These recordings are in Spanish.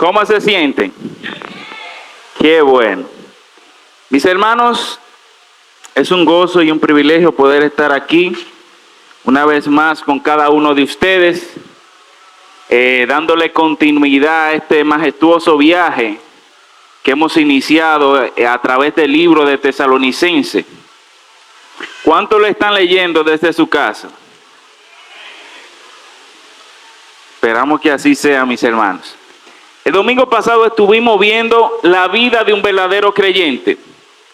¿Cómo se sienten? Qué bueno. Mis hermanos, es un gozo y un privilegio poder estar aquí una vez más con cada uno de ustedes, dándole continuidad a este majestuoso viaje que hemos iniciado a través del libro de Tesalonicenses. ¿Cuántos lo están leyendo desde su casa? Esperamos que así sea, mis hermanos. El domingo pasado estuvimos viendo la vida de un verdadero creyente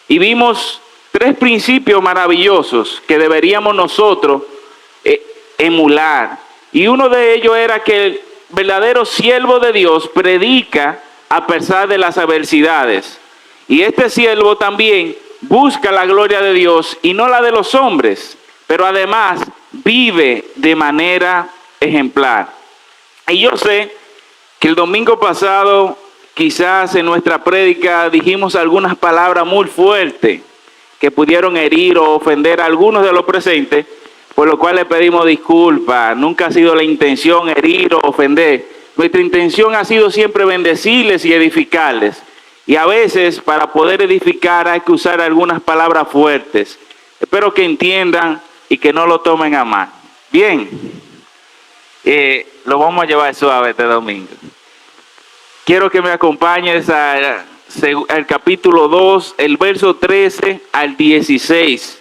y vimos 3 principios maravillosos que deberíamos nosotros emular. Y uno de ellos era que el verdadero siervo de Dios predica a pesar de las adversidades. Y este siervo también busca la gloria de Dios y no la de los hombres, pero además vive de manera ejemplar. Y yo sé que el domingo pasado, quizás en nuestra prédica, dijimos algunas palabras muy fuertes que pudieron herir o ofender a algunos de los presentes, por lo cual le pedimos disculpas. Nunca ha sido la intención herir o ofender. Nuestra intención ha sido siempre bendecirles y edificarles. Y a veces, para poder edificar, hay que usar algunas palabras fuertes. Espero que entiendan y que no lo tomen a mal. Bien. Lo vamos a llevar suave este domingo. Quiero que me acompañes al capítulo 2, el verso 13 al 16.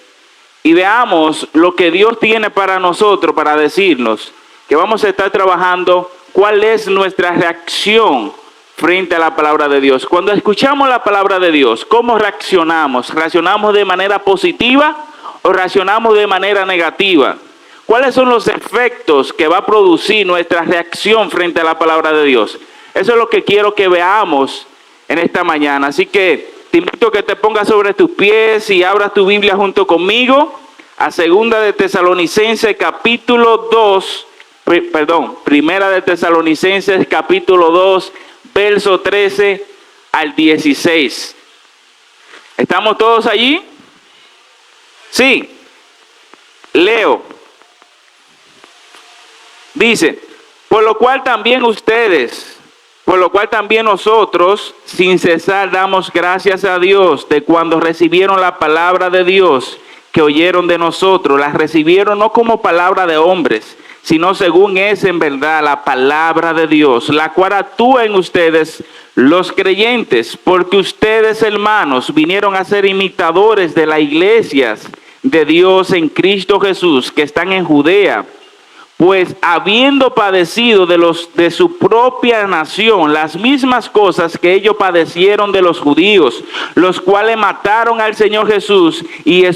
Y veamos lo que Dios tiene para nosotros, para decirnos que vamos a estar trabajando cuál es nuestra reacción frente a la palabra de Dios. Cuando escuchamos la palabra de Dios, ¿cómo reaccionamos? ¿Reaccionamos de manera positiva o reaccionamos de manera negativa? ¿Cuáles son los efectos que va a producir nuestra reacción frente a la palabra de Dios? Eso es lo que quiero que veamos en esta mañana. Así que te invito a que te pongas sobre tus pies y abras tu Biblia junto conmigo a Segunda de Tesalonicenses capítulo 2, Primera de Tesalonicenses capítulo 2, verso 13 al 16. ¿Estamos todos allí? Sí. Leo. Dice, por lo cual también nosotros, sin cesar damos gracias a Dios de cuando recibieron la palabra de Dios que oyeron de nosotros. La recibieron no como palabra de hombres, sino según es en verdad la palabra de Dios, la cual actúa en ustedes los creyentes, porque ustedes, hermanos, vinieron a ser imitadores de las iglesias de Dios en Cristo Jesús, que están en Judea. Pues habiendo padecido de su propia nación las mismas cosas que ellos padecieron de los judíos, los cuales mataron al Señor Jesús y a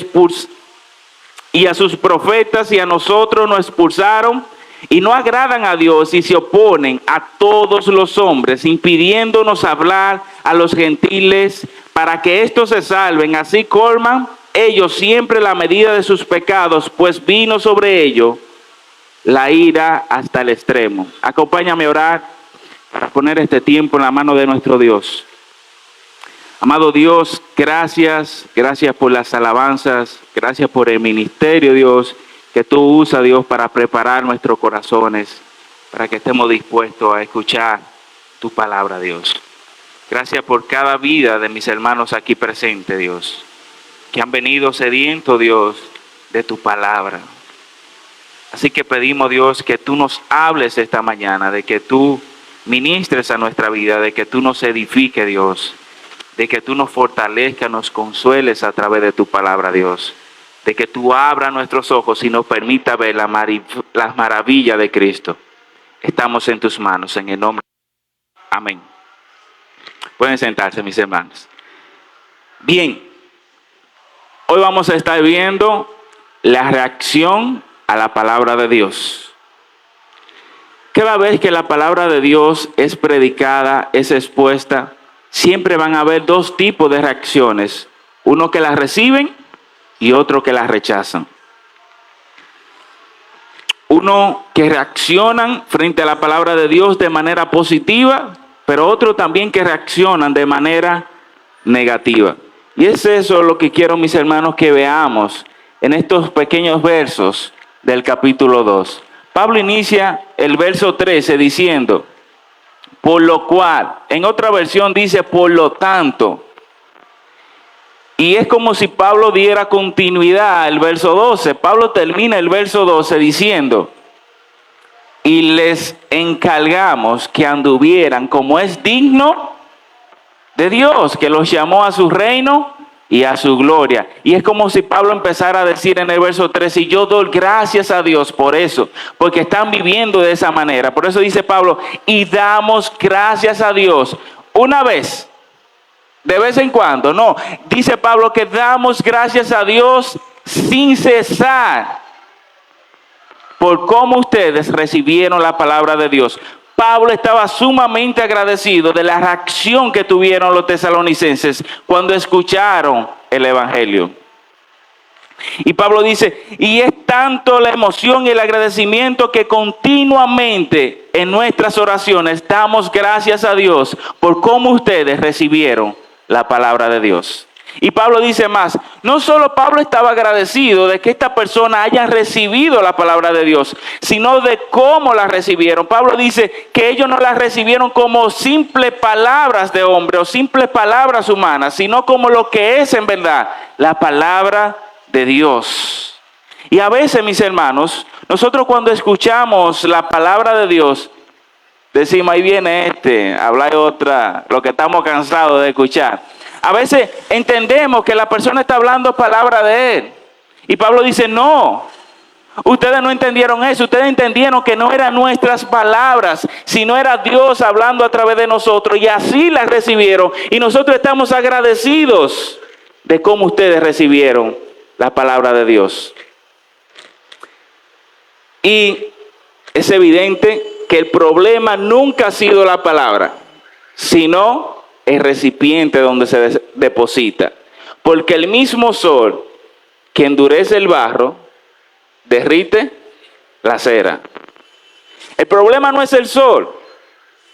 sus profetas, y a nosotros nos expulsaron, y no agradan a Dios y se oponen a todos los hombres, impidiéndonos hablar a los gentiles para que éstos se salven. Así colman ellos siempre la medida de sus pecados, pues vino sobre ellos la ira hasta el extremo. Acompáñame a orar para poner este tiempo en la mano de nuestro Dios. Amado Dios, gracias por las alabanzas, gracias por el ministerio, Dios, que tú usas, Dios, para preparar nuestros corazones, para que estemos dispuestos a escuchar tu palabra, Dios. Gracias por cada vida de mis hermanos aquí presentes, Dios, que han venido sedientos, Dios, de tu palabra. Así que pedimos, Dios, que tú nos hables esta mañana, de que tú ministres a nuestra vida, de que tú nos edifiques, Dios, de que tú nos fortalezcas, nos consueles a través de tu palabra, Dios, de que tú abras nuestros ojos y nos permita ver las maravillas de Cristo. Estamos en tus manos, en el nombre de Jesús. Amén. Pueden sentarse, mis hermanos. Bien, hoy vamos a estar viendo la reacción a la palabra de Dios. Cada vez que la palabra de Dios es predicada, es expuesta, siempre van a haber 2 tipos de reacciones. Uno que la reciben y otro que la rechazan. Uno que reaccionan frente a la palabra de Dios de manera positiva, pero otro también que reaccionan de manera negativa. Y es eso lo que quiero, mis hermanos, que veamos en estos pequeños versos del capítulo 2. Pablo inicia el verso 13 diciendo, Por lo cual, en otra versión dice por lo tanto. Y es como si Pablo diera continuidad al verso 12. Pablo termina el verso 12 diciendo, y les encargamos que anduvieran como es digno de Dios, que los llamó a su reino y a su gloria. Y es como si Pablo empezara a decir en el verso 13, y yo doy gracias a Dios por eso, porque están viviendo de esa manera. Por eso dice Pablo, y damos gracias a Dios una vez, de vez en cuando. No, dice Pablo que damos gracias a Dios sin cesar por cómo ustedes recibieron la palabra de Dios. Pablo estaba sumamente agradecido de la reacción que tuvieron los tesalonicenses cuando escucharon el evangelio. Y Pablo dice, y es tanto la emoción y el agradecimiento que continuamente en nuestras oraciones damos gracias a Dios por cómo ustedes recibieron la palabra de Dios. Y Pablo dice más, no solo Pablo estaba agradecido de que esta persona haya recibido la palabra de Dios, sino de cómo la recibieron. Pablo dice que ellos no la recibieron como simples palabras de hombre o simples palabras humanas, sino como lo que es en verdad la palabra de Dios. Y a veces, mis hermanos, nosotros cuando escuchamos la palabra de Dios, decimos, ahí viene habla otra, lo que estamos cansados de escuchar. A veces entendemos que la persona está hablando palabra de él. Y Pablo dice, no, ustedes no entendieron eso. Ustedes entendieron que no eran nuestras palabras, sino era Dios hablando a través de nosotros. Y así las recibieron. Y nosotros estamos agradecidos de cómo ustedes recibieron la palabra de Dios. Y es evidente que el problema nunca ha sido la palabra, sino el recipiente donde se deposita. Porque el mismo sol que endurece el barro, derrite la cera. El problema no es el sol,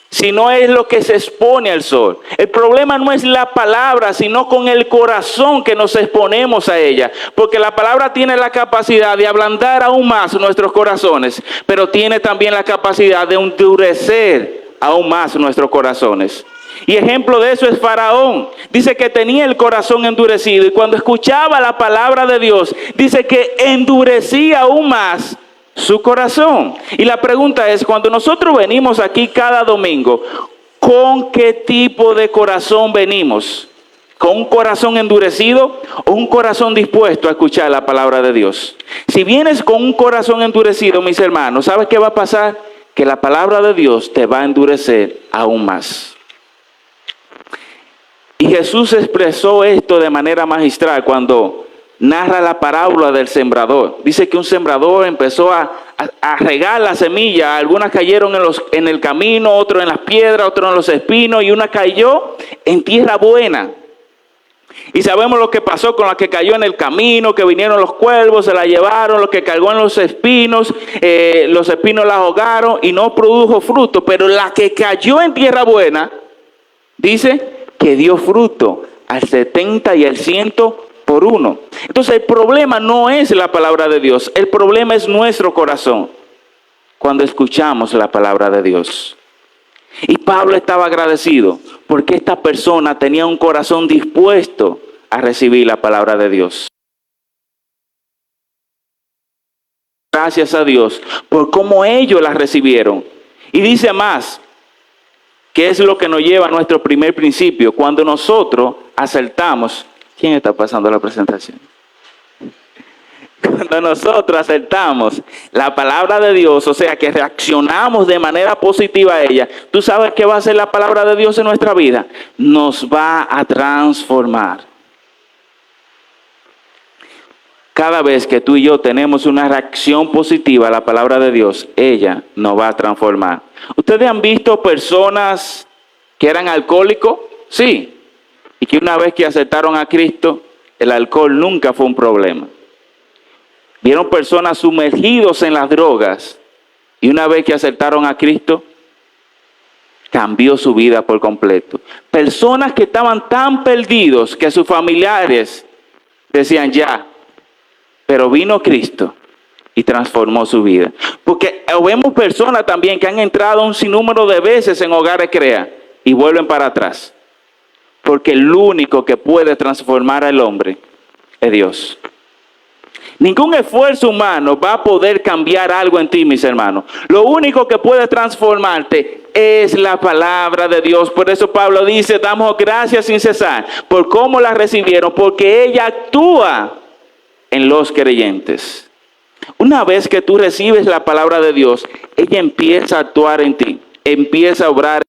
sino es lo que se expone al sol. El problema no es la palabra, sino con el corazón que nos exponemos a ella. Porque la palabra tiene la capacidad de ablandar aún más nuestros corazones, pero tiene también la capacidad de endurecer aún más nuestros corazones. Y ejemplo de eso es Faraón. Dice que tenía el corazón endurecido y cuando escuchaba la palabra de Dios, dice que endurecía aún más su corazón. Y la pregunta es, cuando nosotros venimos aquí cada domingo, ¿con qué tipo de corazón venimos? ¿Con un corazón endurecido o un corazón dispuesto a escuchar la palabra de Dios? Si vienes con un corazón endurecido, mis hermanos, ¿sabes qué va a pasar? Que la palabra de Dios te va a endurecer aún más. Y Jesús expresó esto de manera magistral cuando narra la parábola del sembrador. Dice que un sembrador empezó a regar la semilla. Algunas cayeron en el camino, otras en las piedras, otras en los espinos y una cayó en tierra buena. Y sabemos lo que pasó con la que cayó en el camino, que vinieron los cuervos, se la llevaron, lo que cayó en los espinos la ahogaron y no produjo fruto. Pero la que cayó en tierra buena, dice que dio fruto al 70 y al 100 por uno. Entonces el problema no es la palabra de Dios, el problema es nuestro corazón cuando escuchamos la palabra de Dios. Y Pablo estaba agradecido porque esta persona tenía un corazón dispuesto a recibir la palabra de Dios. Gracias a Dios por cómo ellos la recibieron. Y dice más, ¿qué es lo que nos lleva a nuestro primer principio? Cuando nosotros acertamos. ¿Quién está pasando la presentación? Cuando nosotros acertamos la palabra de Dios, o sea que reaccionamos de manera positiva a ella, ¿tú sabes qué va a hacer la palabra de Dios en nuestra vida? Nos va a transformar. Cada vez que tú y yo tenemos una reacción positiva a la palabra de Dios, ella nos va a transformar. ¿Ustedes han visto personas que eran alcohólicos? Sí. Y que una vez que aceptaron a Cristo, el alcohol nunca fue un problema. Vieron personas sumergidos en las drogas y una vez que aceptaron a Cristo, cambió su vida por completo. Personas que estaban tan perdidos que sus familiares decían ya, pero vino Cristo y transformó su vida. Porque vemos personas también que han entrado un sinnúmero de veces en hogares CREA y vuelven para atrás. Porque el único que puede transformar al hombre es Dios. Ningún esfuerzo humano va a poder cambiar algo en ti, mis hermanos. Lo único que puede transformarte es la palabra de Dios. Por eso Pablo dice, damos gracias sin cesar por cómo la recibieron, porque ella actúa en los creyentes. Una vez que tú recibes la palabra de Dios, ella empieza a actuar en ti, empieza a obrar.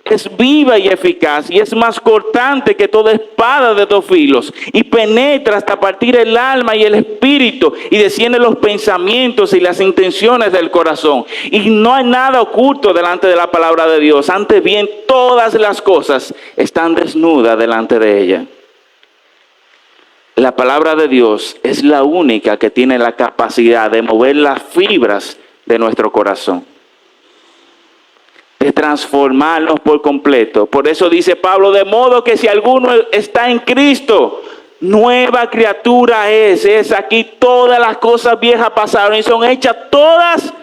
Es viva y eficaz y es más cortante que toda espada de dos filos y penetra hasta partir el alma y el espíritu y desciende los pensamientos y las intenciones del corazón. Y no hay nada oculto delante de la palabra de Dios. Antes bien, todas las cosas están desnudas delante de ella. La palabra de Dios es la única que tiene la capacidad de mover las fibras de nuestro corazón, de transformarnos por completo. Por eso dice Pablo, de modo que si alguno está en Cristo, nueva criatura es aquí, todas las cosas viejas pasaron y son hechas todas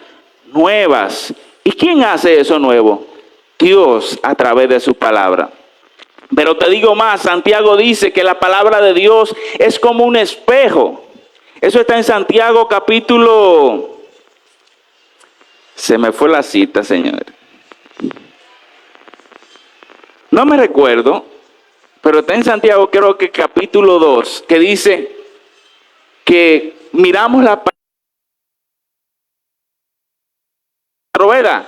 nuevas. ¿Y quién hace eso nuevo? Dios a través de su palabra. Pero te digo más, Santiago dice que la palabra de Dios es como un espejo. Eso está en Santiago capítulo... Se me fue la cita, señor. No me recuerdo, pero está en Santiago, creo que capítulo 2, que dice que miramos la palabra,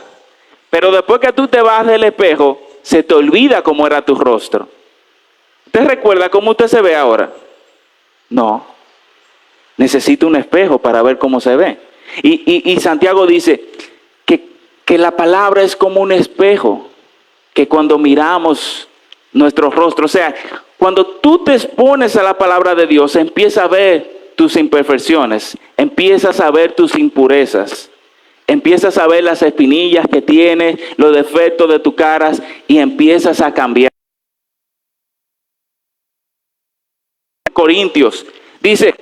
pero después que tú te vas del espejo, se te olvida cómo era tu rostro. ¿Usted recuerda cómo usted se ve ahora? No. Necesita un espejo para ver cómo se ve. Y Santiago dice que la palabra es como un espejo, que cuando miramos nuestro rostro, o sea, cuando tú te expones a la palabra de Dios, empiezas a ver tus imperfecciones, empiezas a ver tus impurezas, empiezas a ver las espinillas que tienes, los defectos de tu cara y empiezas a cambiar. Corintios dice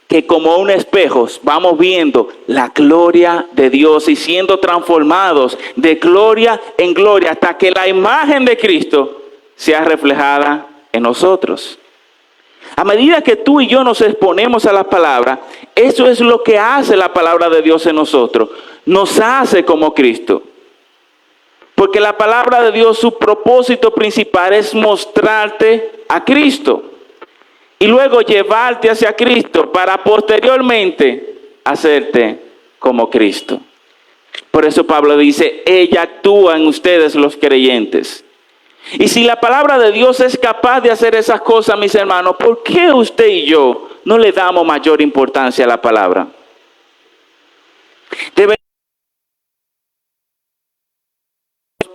que como un espejo vamos viendo la gloria de Dios y siendo transformados de gloria en gloria hasta que la imagen de Cristo sea reflejada en nosotros. A medida que tú y yo nos exponemos a la palabra, eso es lo que hace la palabra de Dios en nosotros. Nos hace como Cristo. Porque la palabra de Dios, su propósito principal es mostrarte a Cristo. Y luego llevarte hacia Cristo para posteriormente hacerte como Cristo. Por eso Pablo dice, ella actúa en ustedes los creyentes. Y si la palabra de Dios es capaz de hacer esas cosas, mis hermanos, ¿por qué usted y yo no le damos mayor importancia a la palabra?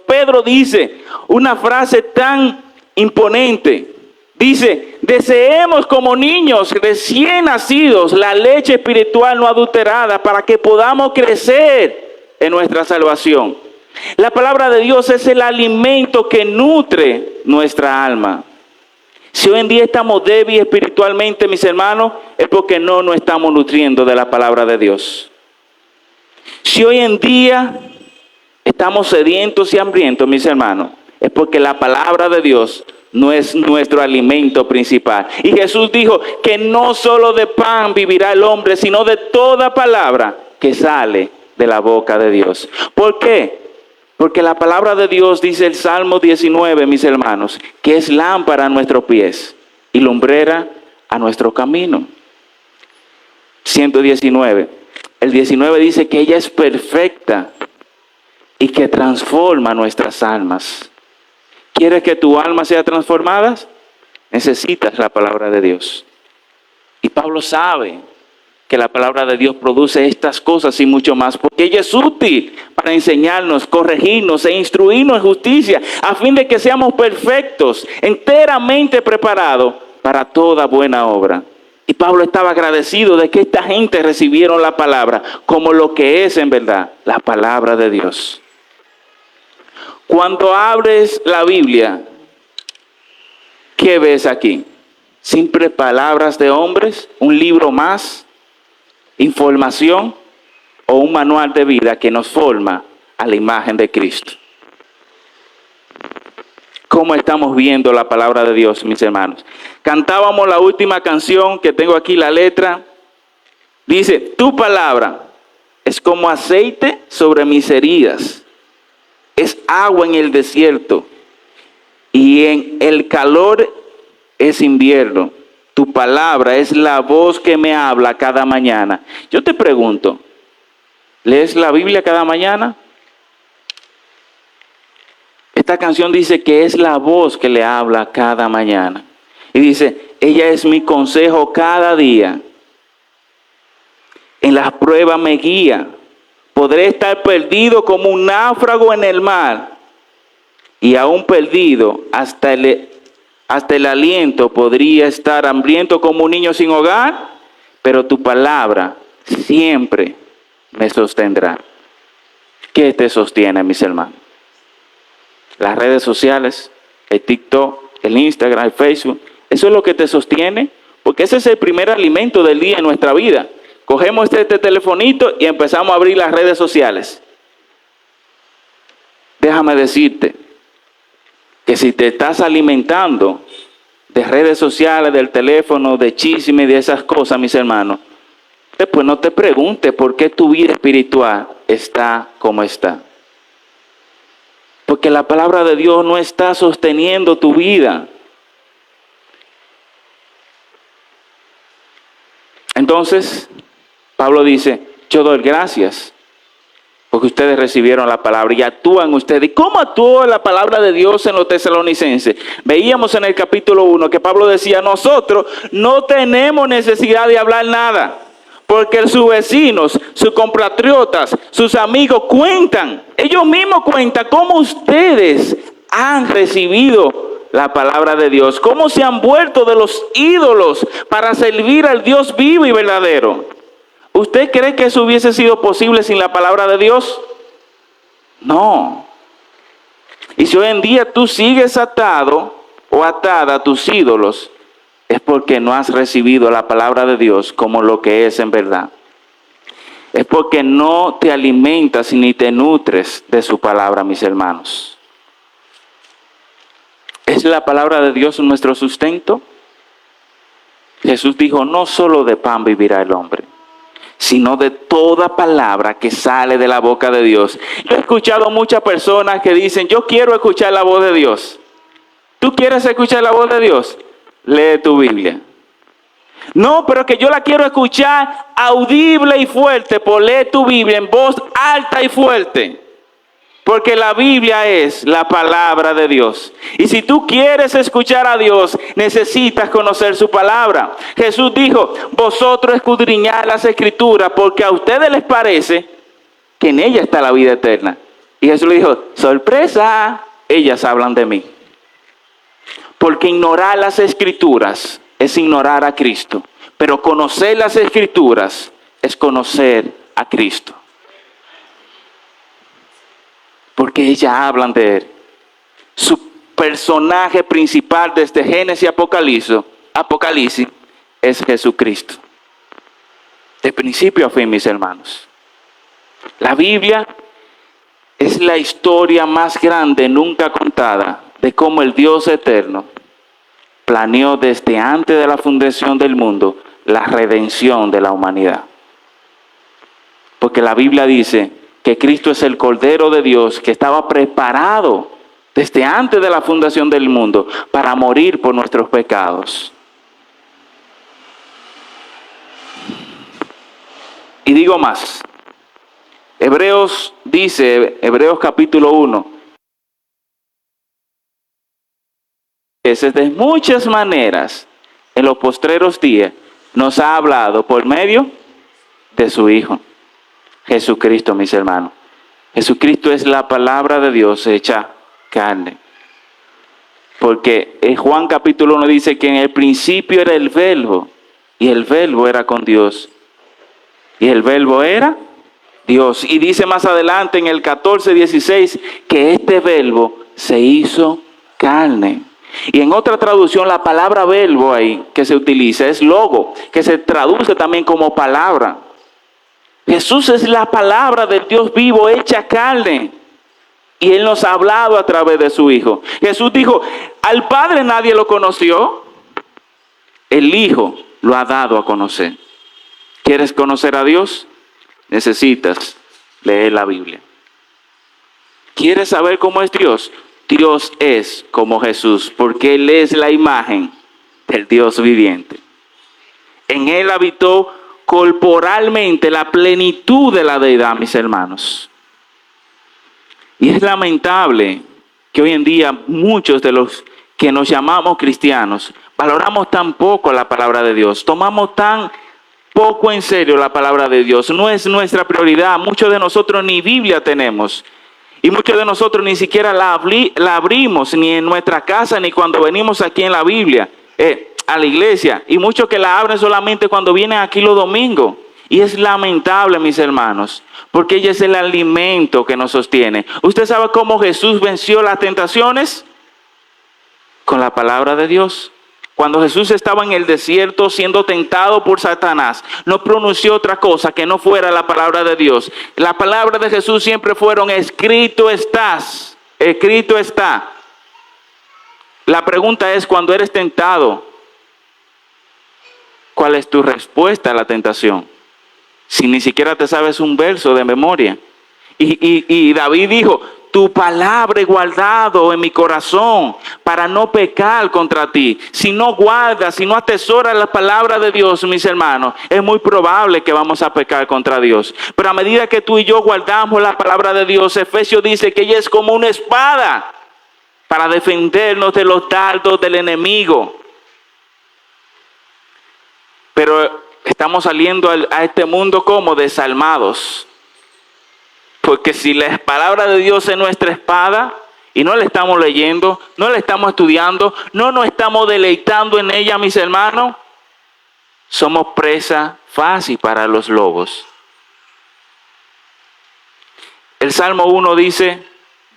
Pedro dice una frase tan imponente. Dice, deseemos como niños recién nacidos la leche espiritual no adulterada para que podamos crecer en nuestra salvación. La palabra de Dios es el alimento que nutre nuestra alma. Si hoy en día estamos débiles espiritualmente, mis hermanos, es porque no nos estamos nutriendo de la palabra de Dios. Si hoy en día estamos sedientos y hambrientos, mis hermanos, es porque la palabra de Dios no es nuestro alimento principal. Y Jesús dijo que no solo de pan vivirá el hombre, sino de toda palabra que sale de la boca de Dios. ¿Por qué? Porque la palabra de Dios, dice el Salmo 19, mis hermanos, que es lámpara a nuestros pies y lumbrera a nuestro camino. 119. El 19 dice que ella es perfecta y que transforma nuestras almas. ¿Quieres que tu alma sea transformada? Necesitas la palabra de Dios. Y Pablo sabe que la palabra de Dios produce estas cosas y mucho más, porque ella es útil para enseñarnos, corregirnos e instruirnos en justicia, a fin de que seamos perfectos, enteramente preparados para toda buena obra. Y Pablo estaba agradecido de que esta gente recibieron la palabra como lo que es en verdad, la palabra de Dios. Cuando abres la Biblia, ¿qué ves aquí? Simple palabras de hombres, un libro más, información o un manual de vida que nos forma a la imagen de Cristo. ¿Cómo estamos viendo la palabra de Dios, mis hermanos? Cantábamos la última canción, que tengo aquí la letra. Dice, tu palabra es como aceite sobre mis heridas, es agua en el desierto y en el calor es invierno. Tu palabra es la voz que me habla cada mañana. Yo te pregunto, ¿lees la Biblia cada mañana? Esta canción dice que es la voz que le habla cada mañana. Y dice, ella es mi consejo cada día. En las pruebas me guía. Podré estar perdido como un náufrago en el mar. Y aún perdido hasta el aliento podría estar hambriento como un niño sin hogar. Pero tu palabra siempre me sostendrá. ¿Qué te sostiene, mis hermanos? Las redes sociales, el TikTok, el Instagram, el Facebook, eso es lo que te sostiene, porque ese es el primer alimento del día en nuestra vida. Cogemos este telefonito y empezamos a abrir las redes sociales. Déjame decirte que si te estás alimentando de redes sociales, del teléfono, de chisme y de esas cosas, mis hermanos, después no te preguntes por qué tu vida espiritual está como está. Porque la palabra de Dios no está sosteniendo tu vida. Entonces, Pablo dice, yo doy gracias porque ustedes recibieron la palabra y actúan ustedes. ¿Y cómo actuó la palabra de Dios en los tesalonicenses? Veíamos en el capítulo 1 que Pablo decía, nosotros no tenemos necesidad de hablar nada. Porque sus vecinos, sus compatriotas, sus amigos cuentan, ellos mismos cuentan cómo ustedes han recibido la palabra de Dios, cómo se han vuelto de los ídolos para servir al Dios vivo y verdadero. ¿Usted cree que eso hubiese sido posible sin la palabra de Dios? No. Y si hoy en día tú sigues atado o atada a tus ídolos, es porque no has recibido la palabra de Dios como lo que es en verdad. Es porque no te alimentas ni te nutres de su palabra, mis hermanos. ¿Es la palabra de Dios nuestro sustento? Jesús dijo, no solo de pan vivirá el hombre, sino de toda palabra que sale de la boca de Dios. Yo he escuchado muchas personas que dicen, yo quiero escuchar la voz de Dios. ¿Tú quieres escuchar la voz de Dios? Lee tu Biblia. No, pero que yo la quiero escuchar audible y fuerte. Pues lee tu Biblia en voz alta y fuerte. Porque la Biblia es la palabra de Dios. Y si tú quieres escuchar a Dios, necesitas conocer su palabra. Jesús dijo, vosotros escudriñad las Escrituras, porque a ustedes les parece que en ella está la vida eterna. Y Jesús le dijo, sorpresa, ellas hablan de mí. Porque ignorar las Escrituras es ignorar a Cristo. Pero conocer las Escrituras es conocer a Cristo. Porque ellas hablan de Él. Su personaje principal desde Génesis y Apocalipsis es Jesucristo. De principio a fin, mis hermanos. La Biblia es la historia más grande nunca contada de cómo el Dios eterno planeó desde antes de la fundación del mundo la redención de la humanidad. Porque la Biblia dice que Cristo es el Cordero de Dios que estaba preparado desde antes de la fundación del mundo para morir por nuestros pecados. Y digo más, Hebreos capítulo 1, de muchas maneras en los postreros días nos ha hablado por medio de su Hijo, Jesucristo, mis hermanos. Jesucristo es la palabra de Dios hecha carne. Porque en Juan capítulo 1 dice que en el principio era el Verbo, y el Verbo era con Dios, y el Verbo era Dios. Y dice más adelante en el 14:16 que este Verbo se hizo carne Y en otra traducción, la palabra verbo ahí que se utiliza es logo, que se traduce también como palabra. Jesús es la palabra del Dios vivo hecha carne. Y Él nos ha hablado a través de su Hijo. Jesús dijo, al Padre nadie lo conoció, el Hijo lo ha dado a conocer. ¿Quieres conocer a Dios? Necesitas leer la Biblia. ¿Quieres saber cómo es Dios? Dios es como Jesús, porque Él es la imagen del Dios viviente. En Él habitó corporalmente la plenitud de la deidad, mis hermanos. Y es lamentable que hoy en día muchos de los que nos llamamos cristianos valoramos tan poco la palabra de Dios, tomamos tan poco en serio la palabra de Dios. No es nuestra prioridad. Muchos de nosotros ni Biblia tenemos. Y muchos de nosotros ni siquiera la abrimos ni en nuestra casa ni cuando venimos aquí en la Biblia, a la iglesia. Y muchos que la abren solamente cuando vienen aquí los domingos. Y es lamentable, mis hermanos, porque ella es el alimento que nos sostiene. ¿Usted sabe cómo Jesús venció las tentaciones? Con la palabra de Dios. Cuando Jesús estaba en el desierto siendo tentado por Satanás, no pronunció otra cosa que no fuera la palabra de Dios. La palabra de Jesús siempre fueron, escrito estás, escrito está. La pregunta es, cuando eres tentado, ¿cuál es tu respuesta a la tentación? Si ni siquiera te sabes un verso de memoria. Y David dijo, tu palabra he guardado en mi corazón para no pecar contra ti. Si no guardas, si no atesoras la palabra de Dios, mis hermanos, es muy probable que vamos a pecar contra Dios. Pero a medida que tú y yo guardamos la palabra de Dios, Efesios dice que ella es como una espada para defendernos de los dardos del enemigo. Pero estamos saliendo a este mundo como desalmados. Porque si la palabra de Dios es nuestra espada y no la estamos leyendo, no la estamos estudiando, no nos estamos deleitando en ella, mis hermanos, somos presa fácil para los lobos. El Salmo 1 dice,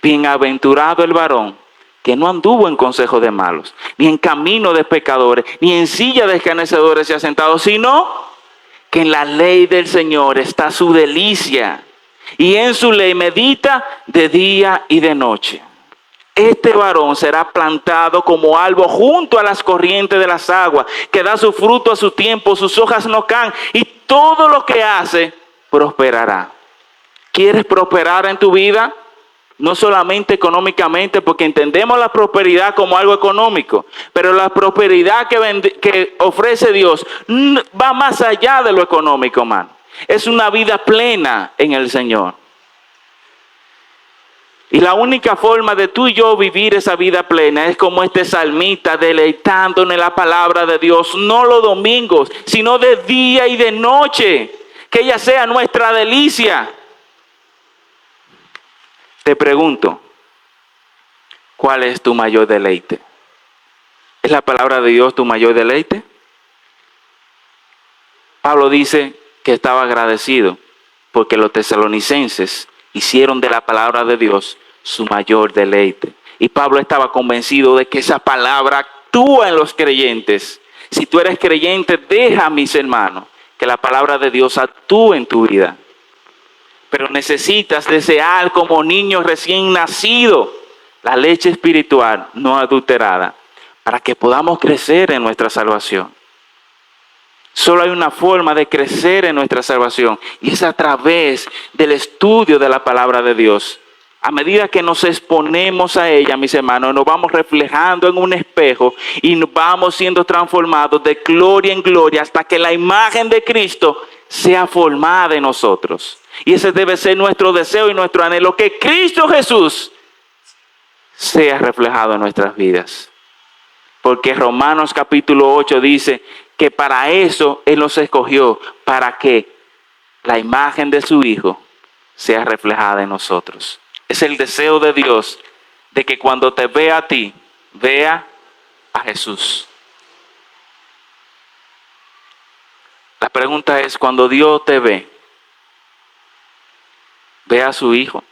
bienaventurado el varón que no anduvo en consejo de malos, ni en camino de pecadores, ni en silla de escarnecedores se ha sentado, sino que en la ley del Señor está su delicia. Y en su ley medita de día y de noche. Este varón será plantado como árbol junto a las corrientes de las aguas, que da su fruto a su tiempo, sus hojas no caen, y todo lo que hace prosperará. ¿Quieres prosperar en tu vida? No solamente económicamente, porque entendemos la prosperidad como algo económico, pero la prosperidad que ofrece Dios va más allá de lo económico, hermano. Es una vida plena en el Señor. Y la única forma de tú y yo vivir esa vida plena es como este salmista, deleitándonos en la palabra de Dios, no los domingos, sino de día y de noche, que ella sea nuestra delicia. Te pregunto, ¿cuál es tu mayor deleite? ¿Es la palabra de Dios tu mayor deleite? Pablo dice que estaba agradecido porque los tesalonicenses hicieron de la palabra de Dios su mayor deleite. Y Pablo estaba convencido de que esa palabra actúa en los creyentes. Si tú eres creyente, deja, mis hermanos, que la palabra de Dios actúe en tu vida. Pero necesitas desear como niño recién nacido la leche espiritual no adulterada para que podamos crecer en nuestra salvación. Solo hay una forma de crecer en nuestra salvación y es a través del estudio de la palabra de Dios. A medida que nos exponemos a ella, mis hermanos, nos vamos reflejando en un espejo y nos vamos siendo transformados de gloria en gloria hasta que la imagen de Cristo sea formada en nosotros. Y ese debe ser nuestro deseo y nuestro anhelo, que Cristo Jesús sea reflejado en nuestras vidas. Porque Romanos capítulo 8 dice que para eso Él nos escogió, para que la imagen de su Hijo sea reflejada en nosotros. Es el deseo de Dios de que cuando te vea a ti, vea a Jesús. La pregunta es, cuando Dios te ve, ve a su Hijo.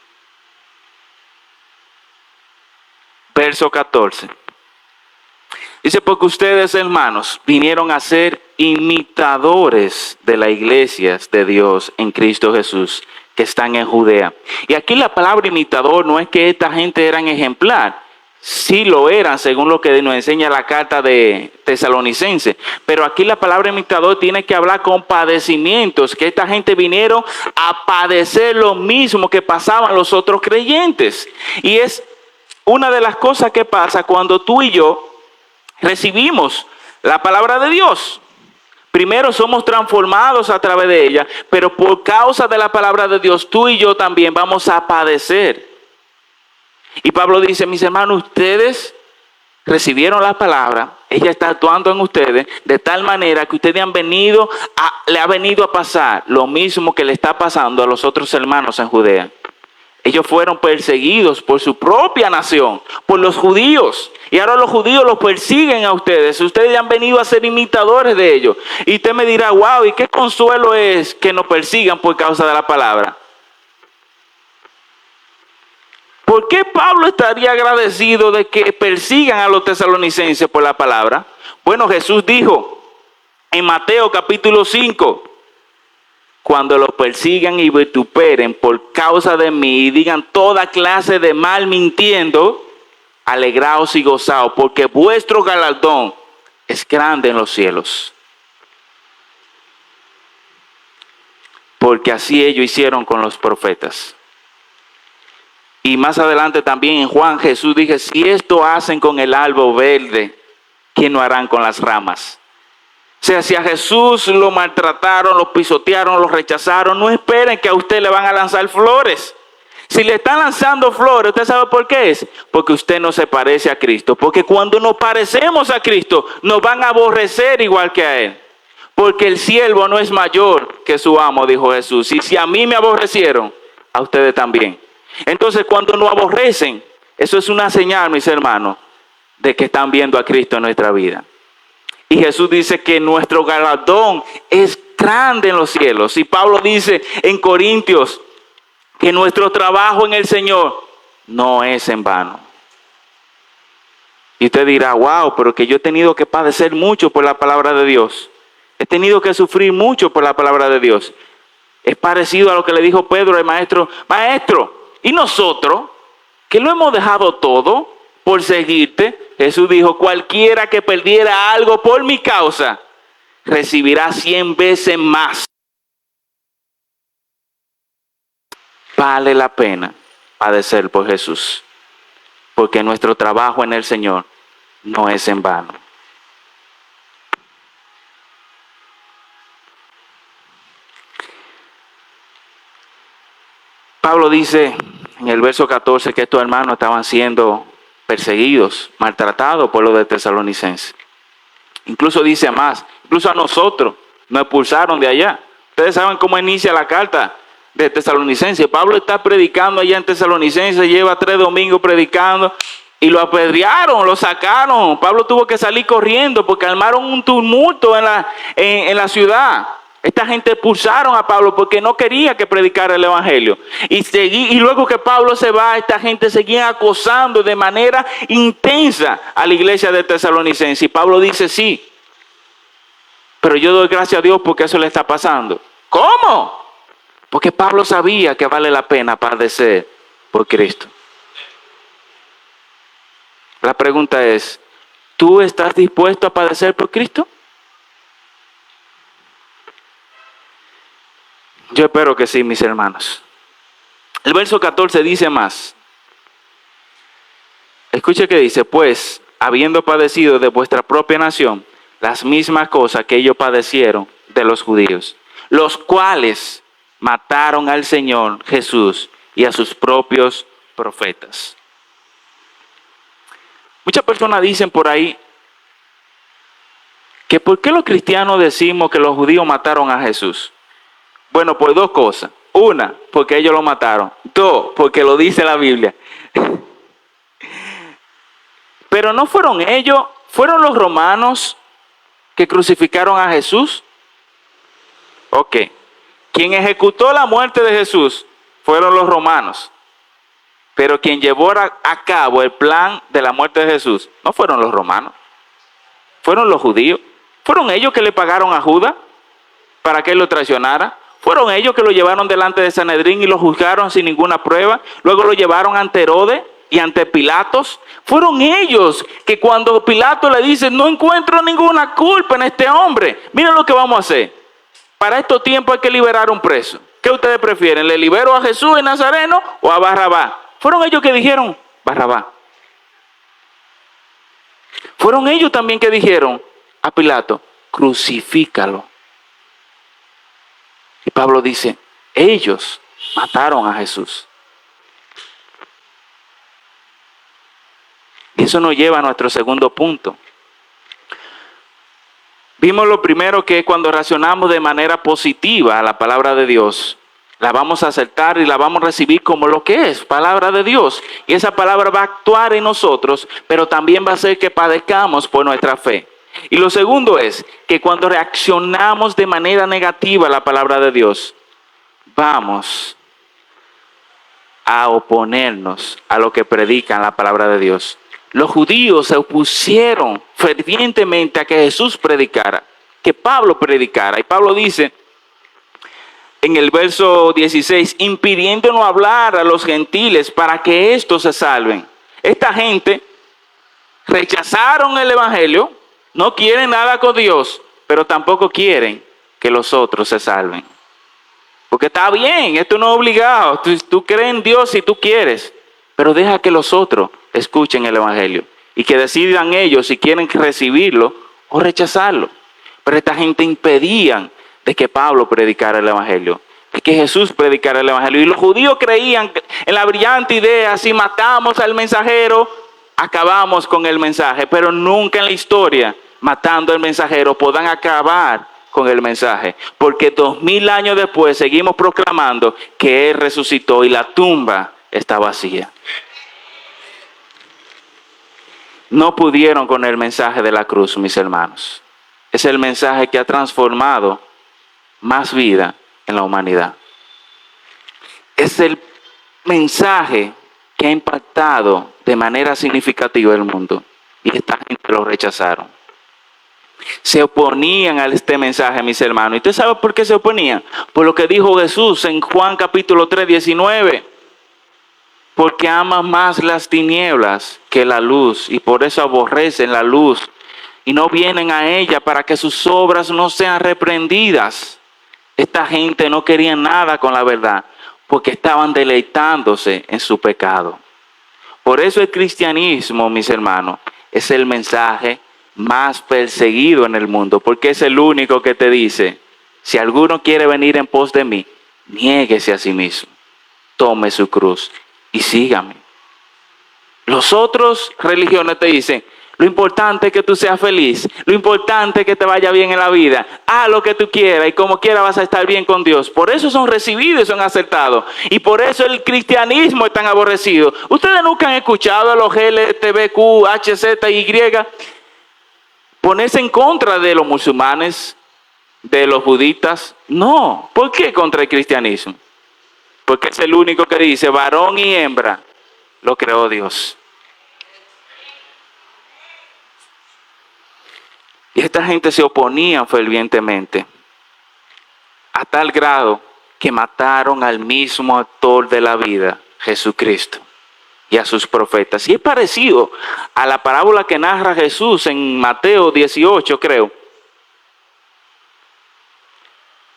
Verso 14. Dice, porque ustedes, hermanos, vinieron a ser imitadores de las iglesias de Dios en Cristo Jesús, que están en Judea. Y aquí la palabra imitador no es que esta gente eran ejemplar. Sí lo eran, según lo que nos enseña la carta de Tesalonicense. Pero aquí la palabra imitador tiene que hablar con padecimientos, que esta gente vinieron a padecer lo mismo que pasaban los otros creyentes. Y es una de las cosas que pasa cuando tú y yo recibimos la palabra de Dios. Primero somos transformados a través de ella, pero por causa de la palabra de Dios, tú y yo también vamos a padecer. Y Pablo dice, mis hermanos, ustedes recibieron la palabra, ella está actuando en ustedes de tal manera que ustedes le ha venido a pasar lo mismo que le está pasando a los otros hermanos en Judea. Ellos fueron perseguidos por su propia nación, por los judíos. Y ahora los judíos los persiguen a ustedes. Ustedes han venido a ser imitadores de ellos. Y usted me dirá, wow, ¿y qué consuelo es que nos persigan por causa de la palabra? ¿Por qué Pablo estaría agradecido de que persigan a los tesalonicenses por la palabra? Bueno, Jesús dijo en Mateo capítulo 5, cuando los persigan y vituperen por causa de mí y digan toda clase de mal mintiendo, alegraos y gozaos, porque vuestro galardón es grande en los cielos. Porque así ellos hicieron con los profetas. Y más adelante también en Juan Jesús dice, si esto hacen con el árbol verde, ¿qué no harán con las ramas? O sea, si a Jesús lo maltrataron, lo pisotearon, lo rechazaron, no esperen que a usted le van a lanzar flores. Si le están lanzando flores, ¿usted sabe por qué es? Porque usted no se parece a Cristo. Porque cuando nos parecemos a Cristo, nos van a aborrecer igual que a Él. Porque el siervo no es mayor que su amo, dijo Jesús. Y si a mí me aborrecieron, a ustedes también. Entonces, cuando nos aborrecen, eso es una señal, mis hermanos, de que están viendo a Cristo en nuestra vida. Y Jesús dice que nuestro galardón es grande en los cielos. Y Pablo dice en Corintios que nuestro trabajo en el Señor no es en vano. Y usted dirá, wow, pero que yo he tenido que padecer mucho por la palabra de Dios. He tenido que sufrir mucho por la palabra de Dios. Es parecido a lo que le dijo Pedro al maestro, maestro, ¿y nosotros que lo hemos dejado todo por seguirte? Jesús dijo, cualquiera que perdiera algo por mi causa, recibirá 100 veces más. Vale la pena padecer por Jesús, porque nuestro trabajo en el Señor no es en vano. Pablo dice en el verso 14 que estos hermanos estaban siendo perseguidos, maltratados por los de Tesalonicenses. Incluso dice más, incluso a nosotros nos expulsaron de allá. Ustedes saben cómo inicia la carta de Tesalonicenses. Pablo está predicando allá en Tesalonicenses, lleva 3 domingos predicando y lo apedrearon, lo sacaron. Pablo tuvo que salir corriendo porque armaron un tumulto en la ciudad. Esta gente expulsaron a Pablo porque no quería que predicara el evangelio. Y luego que Pablo se va, esta gente seguía acosando de manera intensa a la iglesia de Tesalonicenses. Y Pablo dice, sí, pero yo doy gracias a Dios porque eso le está pasando. ¿Cómo? Porque Pablo sabía que vale la pena padecer por Cristo. La pregunta es, ¿tú estás dispuesto a padecer por Cristo? Yo espero que sí, mis hermanos. El verso 14 dice más. Escuche que dice, pues, habiendo padecido de vuestra propia nación, las mismas cosas que ellos padecieron de los judíos, los cuales mataron al Señor Jesús y a sus propios profetas. Muchas personas dicen por ahí que ¿por qué los cristianos decimos que los judíos mataron a Jesús? Bueno, por 2 cosas. Una, porque ellos lo mataron. 2, porque lo dice la Biblia. Pero no fueron ellos, fueron los romanos que crucificaron a Jesús. Ok. Quien ejecutó la muerte de Jesús fueron los romanos. Pero quien llevó a cabo el plan de la muerte de Jesús no fueron los romanos. Fueron los judíos. Fueron ellos que le pagaron a Judas para que él lo traicionara. Fueron ellos que lo llevaron delante de Sanedrín y lo juzgaron sin ninguna prueba. Luego lo llevaron ante Herodes y ante Pilatos. Fueron ellos que cuando Pilato le dice, no encuentro ninguna culpa en este hombre, miren lo que vamos a hacer. Para estos tiempos hay que liberar un preso. ¿Qué ustedes prefieren? ¿Le libero a Jesús el Nazareno o a Barrabás? Fueron ellos que dijeron, Barrabás. Fueron ellos también que dijeron a Pilato, crucifícalo. Y Pablo dice, ellos mataron a Jesús. Y eso nos lleva a nuestro segundo punto. Vimos lo primero, que es cuando reaccionamos de manera positiva a la palabra de Dios, la vamos a aceptar y la vamos a recibir como lo que es, palabra de Dios. Y esa palabra va a actuar en nosotros, pero también va a hacer que padezcamos por nuestra fe. Y lo segundo es que cuando reaccionamos de manera negativa a la palabra de Dios, vamos a oponernos a lo que predican la palabra de Dios. Los judíos se opusieron fervientemente a que Jesús predicara, que Pablo predicara. Y Pablo dice en el verso 16, impidiéndonos hablar a los gentiles para que estos se salven. Esta gente rechazaron el evangelio, no quieren nada con Dios, pero tampoco quieren que los otros se salven. Porque está bien, esto no es obligado. Tú crees en Dios si tú quieres, pero deja que los otros escuchen el evangelio y que decidan ellos si quieren recibirlo o rechazarlo. Pero esta gente impedían de que Pablo predicara el evangelio, de que Jesús predicara el evangelio. Y los judíos creían en la brillante idea, si matamos al mensajero, acabamos con el mensaje. Pero nunca en la historia, matando al mensajero, podrán acabar con el mensaje. Porque 2000 años después seguimos proclamando que Él resucitó y la tumba está vacía. No pudieron con el mensaje de la cruz, mis hermanos. Es el mensaje que ha transformado más vida en la humanidad. Es el mensaje que ha impactado de manera significativa el mundo. Y esta gente lo rechazaron. Se oponían a este mensaje, mis hermanos. ¿Y usted sabe por qué se oponían? Por lo que dijo Jesús en Juan capítulo 3, 19. Porque aman más las tinieblas que la luz, y por eso aborrecen la luz y no vienen a ella, para que sus obras no sean reprendidas. Esta gente no quería nada con la verdad, porque estaban deleitándose en su pecado. Por eso el cristianismo, mis hermanos, es el mensaje más perseguido en el mundo, porque es el único que te dice, si alguno quiere venir en pos de mí, niéguese a sí mismo, tome su cruz y sígame. Los otros religiones te dicen, lo importante es que tú seas feliz, lo importante es que te vaya bien en la vida, haz lo que tú quieras y como quieras vas a estar bien con Dios. Por eso son recibidos y son aceptados. Y por eso el cristianismo es tan aborrecido. Ustedes nunca han escuchado a los LGBTQ, HZY ponerse en contra de los musulmanes, de los budistas. No, ¿por qué contra el cristianismo? Porque es el único que dice, varón y hembra lo creó Dios. Y esta gente se oponía fervientemente, a tal grado que mataron al mismo autor de la vida, Jesucristo, y a sus profetas. Y es parecido a la parábola que narra Jesús en Mateo 18, creo.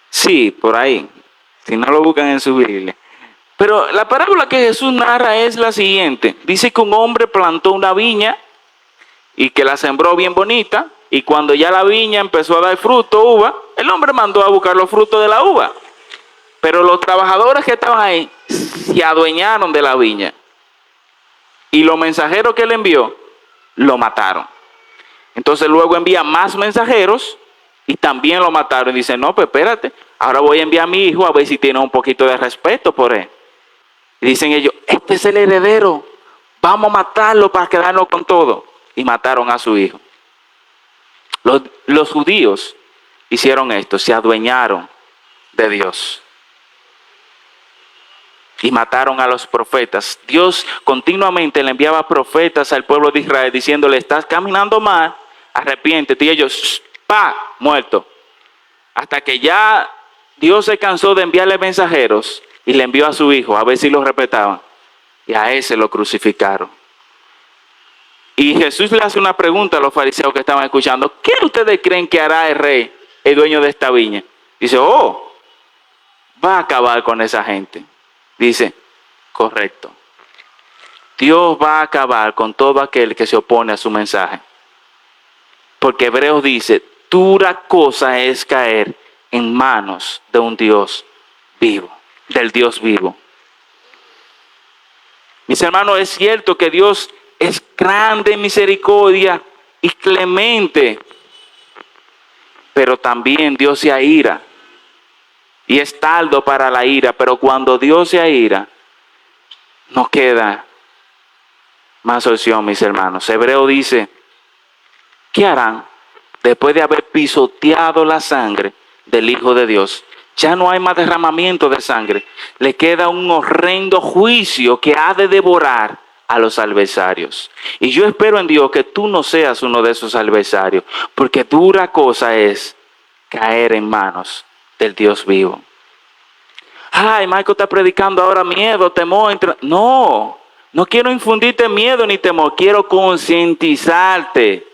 Sí, por ahí, si no lo buscan en su Biblia. Pero la parábola que Jesús narra es la siguiente. Dice que un hombre plantó una viña y que la sembró bien bonita. Y cuando ya la viña empezó a dar fruto, uva, el hombre mandó a buscar los frutos de la uva. Pero los trabajadores que estaban ahí se adueñaron de la viña. Y los mensajeros que él envió, lo mataron. Entonces luego envía más mensajeros y también lo mataron. Y dice, no, pues espérate, ahora voy a enviar a mi hijo a ver si tiene un poquito de respeto por él. Y dicen ellos, este es el heredero, vamos a matarlo para quedarnos con todo. Y mataron a su hijo. Los judíos hicieron esto, se adueñaron de Dios. Y mataron a los profetas. Dios continuamente le enviaba profetas al pueblo de Israel diciéndole, estás caminando mal, arrepiéntete. Y ellos, ¡pa!, muerto. Hasta que ya Dios se cansó de enviarle mensajeros y le envió a su hijo a ver si lo respetaban. Y a ese lo crucificaron. Y Jesús le hace una pregunta a los fariseos que estaban escuchando. ¿Qué ustedes creen que hará el rey, el dueño de esta viña? Dice, va a acabar con esa gente. Dice, correcto. Dios va a acabar con todo aquel que se opone a su mensaje. Porque Hebreos dice, dura cosa es caer en manos de un Dios vivo, del Dios vivo. Mis hermanos, es cierto que Dios es grande en misericordia y clemente, pero también Dios se aira y es tardo para la ira, pero cuando Dios se aira, no queda más opción, mis hermanos. Hebreo dice, ¿qué harán después de haber pisoteado la sangre del Hijo de Dios? Ya no hay más derramamiento de sangre. Le queda un horrendo juicio que ha de devorar a los adversarios. Y yo espero en Dios que tú no seas uno de esos adversarios, porque dura cosa es caer en manos del Dios vivo. Ay, Michael está predicando ahora miedo, temor. No quiero infundirte miedo ni temor. Quiero concientizarte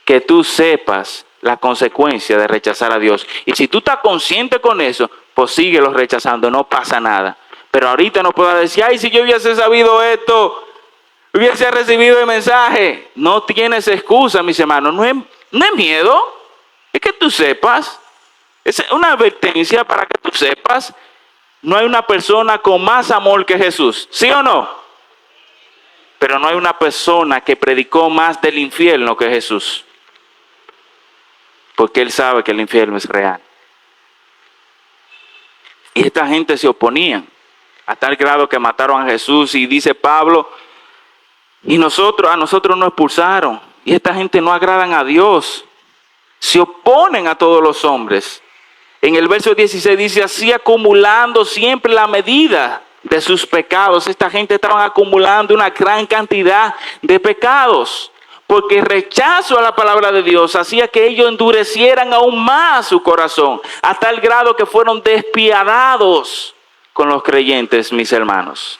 que tú sepas la consecuencia de rechazar a Dios. Y si tú estás consciente con eso, pues síguelo rechazando, no pasa nada. Pero ahorita no puedas decir, ay, si yo hubiese sabido esto, hubiese recibido el mensaje. No tienes excusa, mis hermanos. No es miedo, es que tú sepas. Es una advertencia para que tú sepas. No hay una persona con más amor que Jesús, ¿sí o no? Pero no hay una persona que predicó más del infierno que Jesús. Porque Él sabe que el infierno es real. Y esta gente se oponía a tal grado que mataron a Jesús. Y dice Pablo, a nosotros nos expulsaron. Y esta gente no agradan a Dios. Se oponen a todos los hombres. En el verso 16 dice, así acumulando siempre la medida de sus pecados. Esta gente estaba acumulando una gran cantidad de pecados. Porque el rechazo a la palabra de Dios hacía que ellos endurecieran aún más su corazón. A tal grado que fueron despiadados con los creyentes, mis hermanos.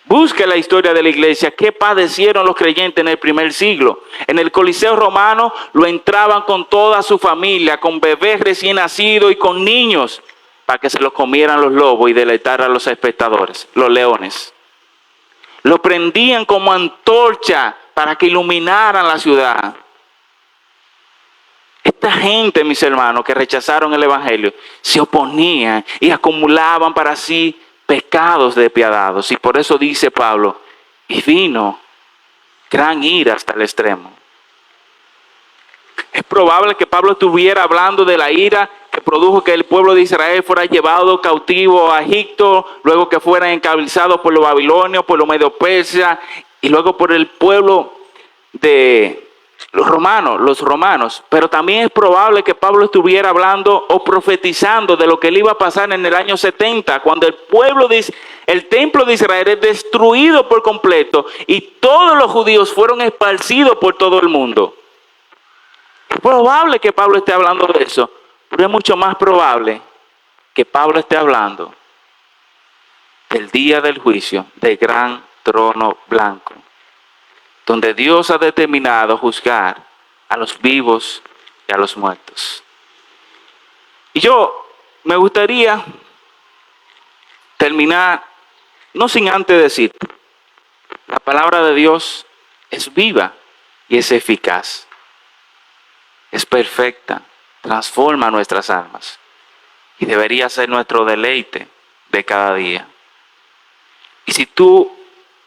Busque la historia de la iglesia. ¿Qué padecieron los creyentes en el primer siglo? En el Coliseo romano lo entraban con toda su familia, con bebés recién nacidos y con niños, para que se los comieran los lobos y deleitaran a los espectadores, los leones. Lo prendían como antorcha para que iluminaran la ciudad. Esta gente, mis hermanos, que rechazaron el evangelio, se oponían y acumulaban para sí pecados despiadados. Y por eso dice Pablo, y vino gran ira hasta el extremo. Es probable que Pablo estuviera hablando de la ira que produjo que el pueblo de Israel fuera llevado cautivo a Egipto, luego que fueran encabezados por los babilonios, por los medio persas, y luego por el pueblo de los romanos. Pero también es probable que Pablo estuviera hablando o profetizando de lo que le iba a pasar en el año 70, cuando el templo de Israel es destruido por completo y todos los judíos fueron esparcidos por todo el mundo. Es probable que Pablo esté hablando de eso, pero es mucho más probable que Pablo esté hablando del día del juicio, del gran trono blanco, donde Dios ha determinado juzgar a los vivos y a los muertos. Y yo me gustaría terminar, no sin antes decir, la palabra de Dios es viva y es eficaz. Es perfecta, transforma nuestras almas y debería ser nuestro deleite de cada día. Y si tú,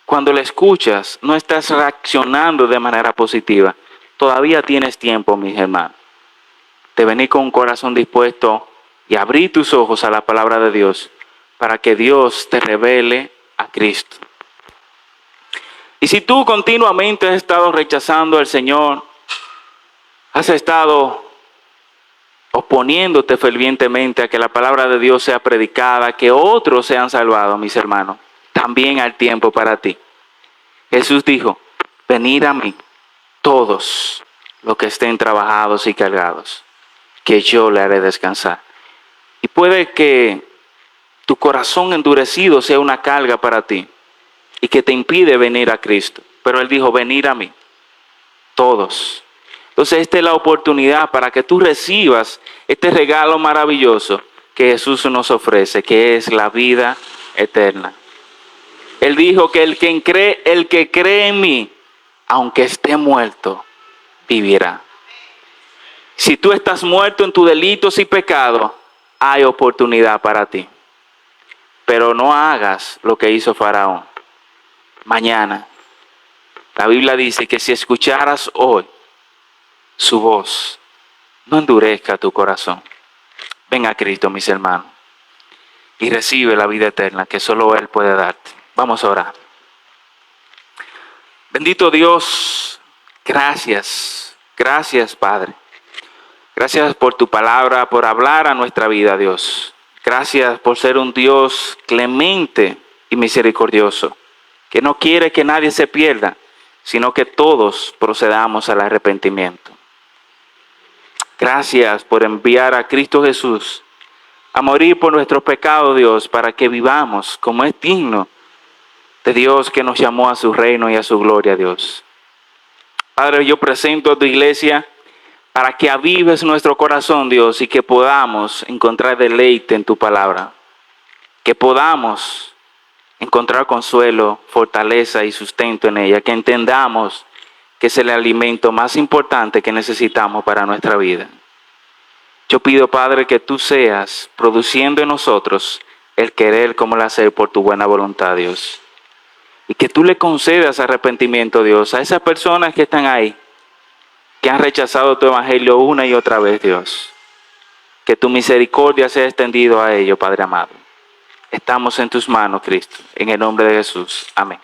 cuando la escuchas, no estás reaccionando de manera positiva, todavía tienes tiempo, mis hermanos, de venir con un corazón dispuesto y abrir tus ojos a la palabra de Dios para que Dios te revele a Cristo. Y si tú continuamente has estado rechazando al Señor, has estado oponiéndote fervientemente a que la palabra de Dios sea predicada, que otros sean salvados, mis hermanos, también hay tiempo para ti. Jesús dijo, venid a mí, todos los que estén trabajados y cargados, que yo le haré descansar. Y puede que tu corazón endurecido sea una carga para ti y que te impide venir a Cristo. Pero Él dijo, venid a mí, todos. Entonces esta es la oportunidad para que tú recibas este regalo maravilloso que Jesús nos ofrece, que es la vida eterna. Él dijo que el que cree en mí, aunque esté muerto, vivirá. Si tú estás muerto en tus delitos y pecados, hay oportunidad para ti. Pero no hagas lo que hizo Faraón. Mañana, la Biblia dice que si escucharas hoy su voz, no endurezca tu corazón. Ven a Cristo, mis hermanos, y recibe la vida eterna que solo Él puede darte. Vamos a orar. Bendito Dios, gracias, Padre. Gracias por tu palabra, por hablar a nuestra vida, Dios. Gracias por ser un Dios clemente y misericordioso, que no quiere que nadie se pierda, sino que todos procedamos al arrepentimiento. Gracias por enviar a Cristo Jesús a morir por nuestros pecados, Dios, para que vivamos como es digno de Dios que nos llamó a su reino y a su gloria, Dios. Padre, yo presento a tu iglesia para que avives nuestro corazón, Dios, y que podamos encontrar deleite en tu palabra. Que podamos encontrar consuelo, fortaleza y sustento en ella. Que entendamos que es el alimento más importante que necesitamos para nuestra vida. Yo pido, Padre, que tú seas produciendo en nosotros el querer como el hacer por tu buena voluntad, Dios. Y que tú le concedas arrepentimiento, Dios, a esas personas que están ahí, que han rechazado tu evangelio una y otra vez, Dios. Que tu misericordia sea extendido a ellos, Padre amado. Estamos en tus manos, Cristo. En el nombre de Jesús. Amén.